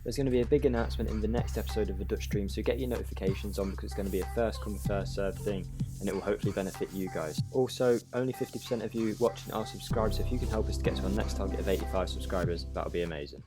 There's going to be a big announcement in the next episode of the Dutch stream, so get your notifications on because it's going to be a first come first served thing and it will hopefully benefit you guys. Also, only 50% of you watching are subscribed, so if you can help us to get to our next target of 85 subscribers, that would be amazing.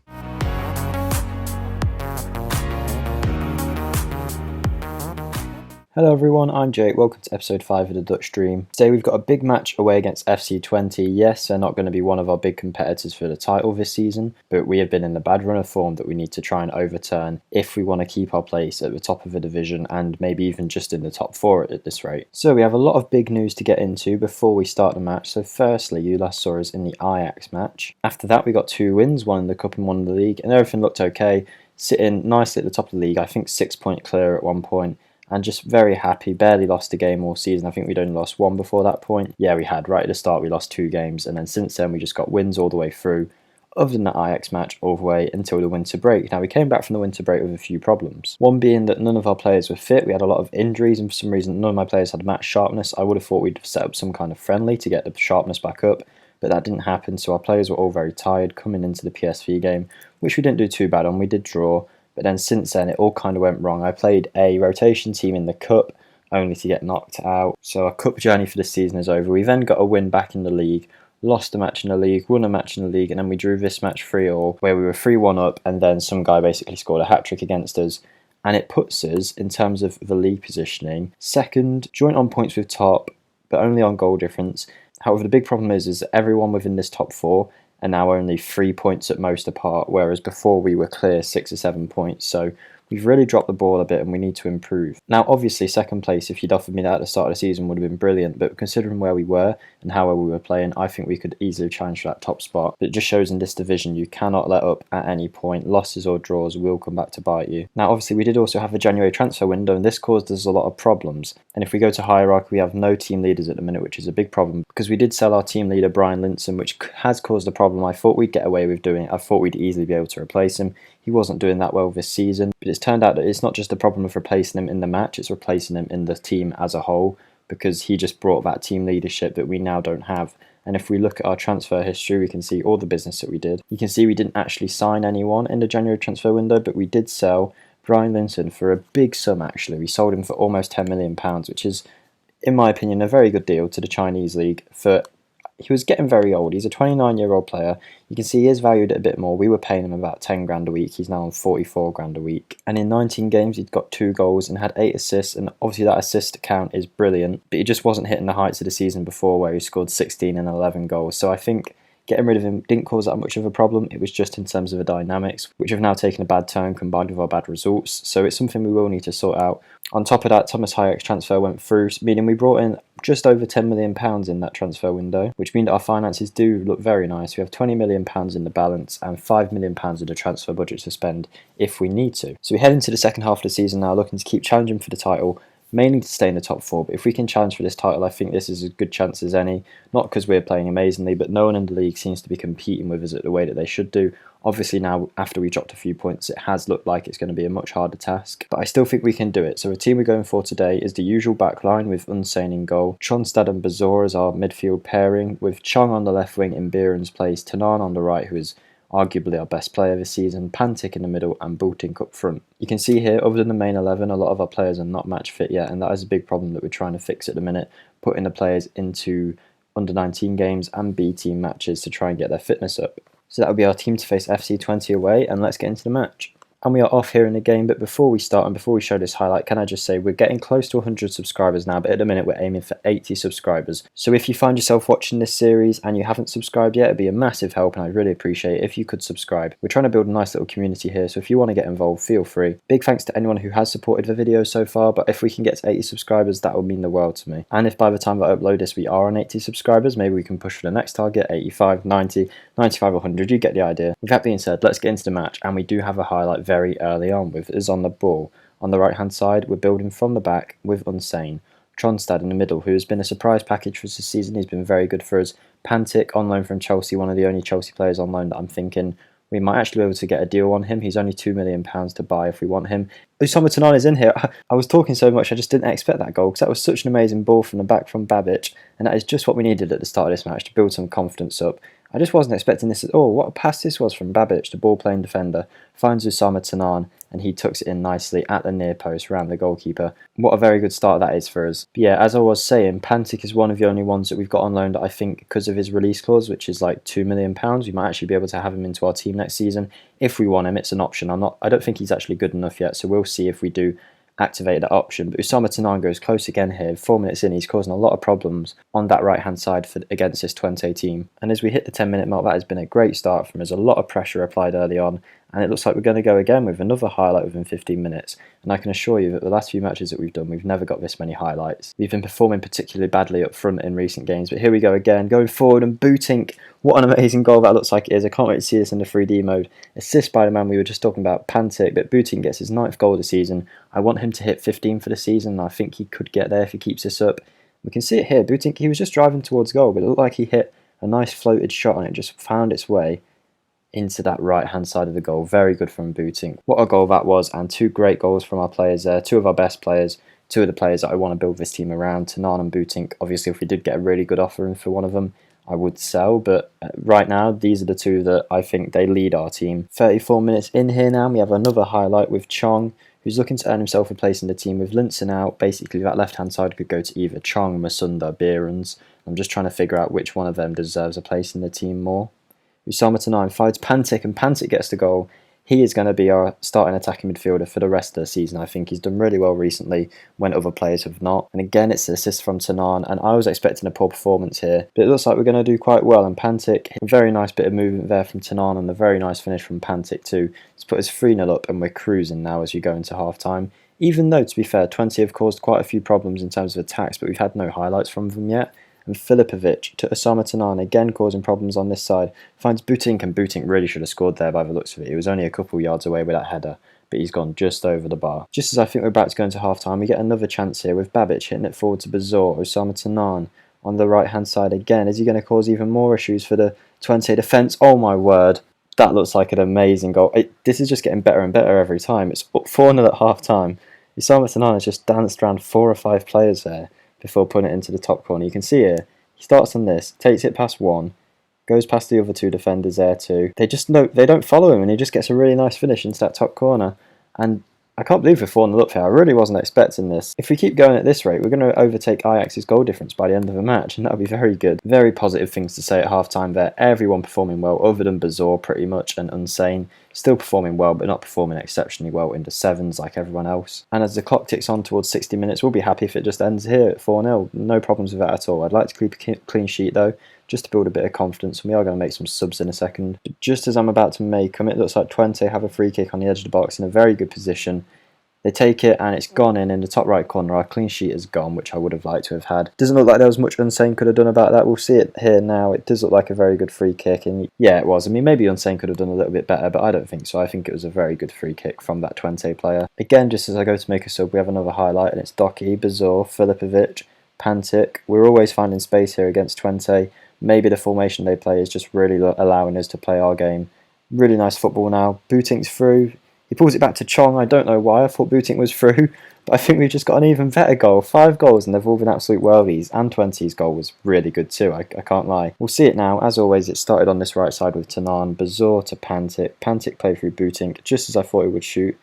Hello everyone, I'm Jake, welcome to episode 5 of the Dutch stream. Today we've got a big match away against FC Twente. Yes, they're not going to be one of our big competitors for the title this season, but we have been in the bad run of form that we need to try and overturn if we want to keep our place at the top of the division and maybe even just in the top 4 at this rate. So we have a lot of big news to get into before we start the match. So firstly, you last saw us in the Ajax match. After that we got 2 wins, one in the cup and one in the league, and everything looked okay, sitting nicely at the top of the league. I think 6 point clear at one point. And just very happy, barely lost a game all season. I think we'd only lost 1 before that point. Yeah, we had. Right at the start, we lost 2 games. And then since then, we just got wins all the way through, other than the Ajax match, all the way until the winter break. Now, we came back from the winter break with a few problems. One being that none of our players were fit. We had a lot of injuries, and for some reason, none of my players had match sharpness. I would have thought we'd set up some kind of friendly to get the sharpness back up, but that didn't happen. So our players were all very tired coming into the PSV game, which we didn't do too bad on. We did draw. But then since then, it all kind of went wrong. I played a rotation team in the Cup, only to get knocked out. So our Cup journey for this season is over. We then got a win back in the league, lost a match in the league, won a match in the league, and then we drew this match 3-3, where we were 3-1 up, and then some guy basically scored a hat-trick against us. And it puts us, in terms of the league positioning, second, joint on points with top, but only on goal difference. However, the big problem is that everyone within this top 4 are now only 3 points at most apart, whereas before we were clear 6 or 7 points. So we've really dropped the ball a bit and we need to improve. Now, obviously, second place, if you'd offered me that at the start of the season, would have been brilliant. But considering where we were and how well we were playing, I think we could easily challenge for that top spot. But it just shows in this division you cannot let up at any point. Losses or draws will come back to bite you. Now, obviously, we did also have a January transfer window, and this caused us a lot of problems. And if we go to hierarchy, we have no team leaders at the minute, which is a big problem because we did sell our team leader, Brian Linson, which has caused a problem. I thought we'd get away with doing it. I thought we'd easily be able to replace him. He wasn't doing that well this season, but it's turned out that it's not just a problem of replacing him in the match, it's replacing him in the team as a whole, because he just brought that team leadership that we now don't have. And if we look at our transfer history, we can see all the business that we did. You can see we didn't actually sign anyone in the January transfer window, but we did sell Brian Linson for a big sum actually. We sold him for almost £10 million, which is, in my opinion, a very good deal to the Chinese league. He was getting very old. He's a 29-year-old player. You can see he is valued at a bit more. We were paying him about 10 grand a week. He's now on 44 grand a week. And in 19 games, he'd got 2 goals and had 8 assists. And obviously that assist count is brilliant. But he just wasn't hitting the heights of the season before where he scored 16 and 11 goals. So I think getting rid of him didn't cause that much of a problem. It was just in terms of the dynamics, which have now taken a bad turn combined with our bad results. So it's something we will need to sort out. On top of that, Thomas Hayek's transfer went through, meaning we brought in just over £10 million in that transfer window, which means that our finances do look very nice. We have £20 million in the balance and £5 million in the transfer budget to spend if we need to. So we head into the second half of the season now looking to keep challenging for the title, mainly to stay in the top 4, but if we can challenge for this title, I think this is as good chance as any. Not because we're playing amazingly, but no one in the league seems to be competing with us at the way that they should do. Obviously now, after we dropped a few points, it has looked like it's going to be a much harder task, but I still think we can do it. So the team we're going for today is the usual back line with Unsane in goal, Tronstad and Bazor as our midfield pairing, with Chong on the left wing in Biren's place, Tanan on the right, who is arguably our best player this season, Pantic in the middle and Bultink up front. You can see here, other than the main 11, a lot of our players are not match fit yet, and that is a big problem that we're trying to fix at the minute, putting the players into under 19 games and B team matches to try and get their fitness up. So that will be our team to face FC Twente away, and let's get into the match. And we are off here in the game, but before we start and before we show this highlight, can I just say we're getting close to 100 subscribers now, but at the minute we're aiming for 80 subscribers. So if you find yourself watching this series and you haven't subscribed yet, it'd be a massive help and I'd really appreciate it if you could subscribe. We're trying to build a nice little community here, so if you want to get involved, feel free. Big thanks to anyone who has supported the video so far, but if we can get to 80 subscribers, that would mean the world to me. And if by the time that I upload this we are on 80 subscribers, maybe we can push for the next target, 85, 90, 95, 100, you get the idea. With that being said, let's get into the match, and we do have a highlight very early on with us on the ball. On the right hand side, we're building from the back with Unsane. Tronstad in the middle, who has been a surprise package for us this season. He's been very good for us. Pantic on loan from Chelsea, one of the only Chelsea players on loan that I'm thinking we might actually be able to get a deal on him. He's only £2 million to buy if we want him. Usama Tanan is in here. I was talking so much I just didn't expect that goal because that was such an amazing ball from the back from Babic, and that is just what we needed at the start of this match to build some confidence up. I just wasn't expecting this at all. What a pass this was from Babic, the ball-playing defender. Finds Usama Tanan, and he tucks it in nicely at the near post around the goalkeeper. What a very good start that is for us. But yeah, as I was saying, Pantic is one of the only ones that we've got on loan that I think, because of his release clause, which is like £2 million, we might actually be able to have him into our team next season. If we want him, it's an option. I don't think he's actually good enough yet, so we'll see if we do activate that option. But Usama Tanan goes close again here. 4 minutes in, he's causing a lot of problems on that right hand side against this Twente team. And as we hit the 10-minute mark, that has been a great start from us. A lot of pressure applied early on, and it looks like we're going to go again with another highlight within 15 minutes. And I can assure you that the last few matches that we've done, we've never got this many highlights. We've been performing particularly badly up front in recent games, but here we go again, going forward, and Bootink, what an amazing goal that looks like it is. I can't wait to see this in the 3D mode. Assist by the man we were just talking about, Pantic, but Bootink gets his 9th goal of the season. I want him to hit 15 for the season, and I think he could get there if he keeps this up. We can see it here, Bootink, he was just driving towards goal, but it looked like he hit a nice floated shot and it just found its way into that right hand side of the goal. Very good from Bootink. What a goal that was, and 2 great goals from our players there. 2 of our best players, 2 of the players that I want to build this team around, Tanan and Bootink. Obviously, if we did get a really good offer in for one of them, I would sell, but right now these are the 2 that I think they lead our team. 34 minutes in here now, we have another highlight with Chong, who's looking to earn himself a place in the team with Linson out. Basically that left hand side could go to either Chong, Masunda, Behrens. I'm just trying to figure out which one of them deserves a place in the team more. Usama Tanan finds Pantic, and Pantic gets the goal. He is going to be our starting attacking midfielder for the rest of the season. I think he's done really well recently when other players have not. And again, it's an assist from Tanan, and I was expecting a poor performance here, but it looks like we're going to do quite well. And Pantic, a very nice bit of movement there from Tanan, and a very nice finish from Pantic too. It's put us 3-0 up, and we're cruising now as we go into half time. Even though, to be fair, Twente have caused quite a few problems in terms of attacks, but we've had no highlights from them yet. And Filipovic to Usama Tanan, again causing problems on this side, finds Bootink, and Bootink really should have scored there by the looks of it. He was only a couple yards away with that header, but he's gone just over the bar. Just as I think we're about to go into half time, we get another chance here with Babic hitting it forward to Bazor. Usama Tanan on the right hand side again. Is he going to cause even more issues for the Twente defence? Oh my word, that looks like an amazing goal. This is just getting better and better every time. It's 4-0 at half time. Usama Tanan has just danced around 4 or 5 players there before putting it into the top corner. You can see here, he starts on this, takes it past one, goes past the other 2 defenders there too. They don't follow him, and he just gets a really nice finish into that top corner. And I can't believe we're 4-0 up here. I really wasn't expecting this. If we keep going at this rate, we're going to overtake Ajax's goal difference by the end of the match, and that'll be very good. Very positive things to say at half time there. Everyone performing well, other than Bazor pretty much, and Unsane. Still performing well, but not performing exceptionally well into 7s like everyone else. And as the clock ticks on towards 60 minutes, we'll be happy if it just ends here at 4-0. No problems with that at all. I'd like to keep a clean sheet though, just to build a bit of confidence, and we are going to make some subs in a second. But just as I'm about to make them, it looks like Twente have a free kick on the edge of the box in a very good position. They take it, and it's gone in the top right corner. Our clean sheet is gone, which I would have liked to have had. Doesn't look like there was much Unsane could have done about that. We'll see it here now. It does look like a very good free kick, and yeah, it was. I mean, maybe Unsane could have done a little bit better, but I don't think so. I think it was a very good free kick from that Twente player. Again, just as I go to make a sub, we have another highlight, and it's Doki, Bazor, Filipovic, Pantic. We're always finding space here against Twente. Maybe the formation they play is just really allowing us to play our game. Really nice football now. Boutink's through. He pulls it back to Chong. I don't know why. I thought Bootink was through, but I think we've just got an even better goal. 5 goals, and they've all been absolute worldies. And Twente's goal was really good too, I can't lie. We'll see it now. As always, it started on this right side with Tanan. Bazor to Pantic. Pantic played through Bootink, just as I thought he would shoot.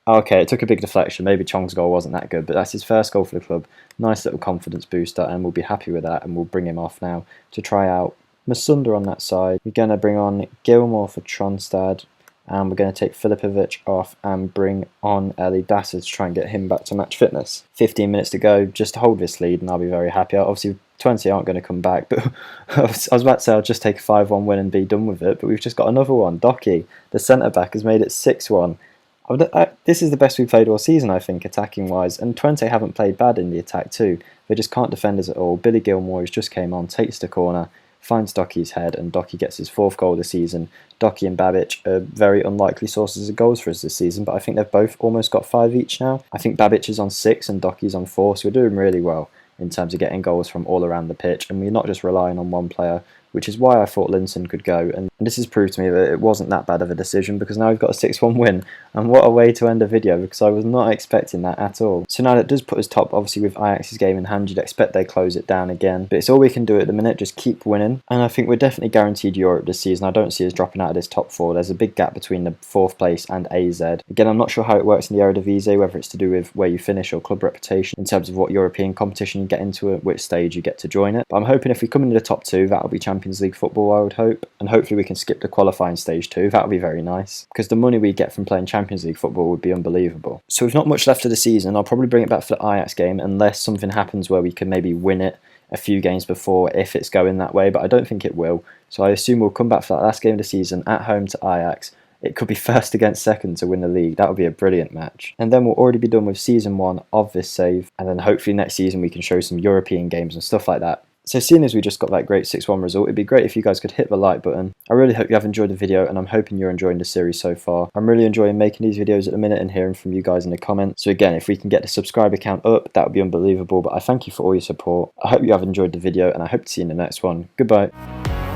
Okay, it took a big deflection. Maybe Chong's goal wasn't that good, but that's his first goal for the club. Nice little confidence booster, and we'll be happy with that, and we'll bring him off now to try out Masunda on that side. We're going to bring on Gilmore for Tronstad. And we're going to take Filipovic off and bring on Eli Dasser to try and get him back to match fitness. 15 minutes to go, just to hold this lead, and I'll be very happy. Obviously, Twente aren't going to come back, but I was about to say I'll just take a 5-1 win and be done with it, but we've just got another one. Doki, the centre-back, has made it 6-1. This is the best we've played all season, I think, attacking-wise, and Twente haven't played bad in the attack too. They just can't defend us at all. Billy Gilmore, who's just came on, takes the corner, finds Doki's head, and Doki gets his 4th goal of the season. Doki and Babic are very unlikely sources of goals for us this season, but I think they've both almost got 5 each now. I think Babic is on 6 and Doki's on 4, so we're doing really well in terms of getting goals from all around the pitch, and we're not just relying on one player. which is why I thought Linton could go, and this has proved to me that it wasn't that bad of a decision, because now we've got a 6-1 win, and what a way to end a video, because I was not expecting that at all. So now that does put us top. Obviously with Ajax's game in hand, you'd expect they close it down again, but it's all we can do at the minute, just keep winning, and I think we're definitely guaranteed Europe this season. I don't see us dropping out of this top 4. There's a big gap between the 4th place and AZ. Again, I'm not sure how it works in the Eredivisie, whether it's to do with where you finish or club reputation in terms of what European competition you get into, at which stage you get to join it, but I'm hoping if we come into the top 2, that'll be Champions League football, I would hope, and hopefully we can skip the qualifying stage too. That'll be very nice, because the money we get from playing Champions League football would be unbelievable. So we've not much left of the season. I'll probably bring it back for the Ajax game, unless something happens where we can maybe win it a few games before, if it's going that way, but I don't think it will. So I assume we'll come back for that last game of the season at home to Ajax. It could be first against second to win the league. That would be a brilliant match. And then we'll already be done with season 1 of this save, and then hopefully next season we can show some European games and stuff like that. So seeing as we just got that great 6-1 result, it'd be great if you guys could hit the like button. I really hope you have enjoyed the video, and I'm hoping you're enjoying the series so far. I'm really enjoying making these videos at the minute and hearing from you guys in the comments. So again, if we can get the subscriber count up, that would be unbelievable, but I thank you for all your support. I hope you have enjoyed the video, and I hope to see you in the next one. Goodbye.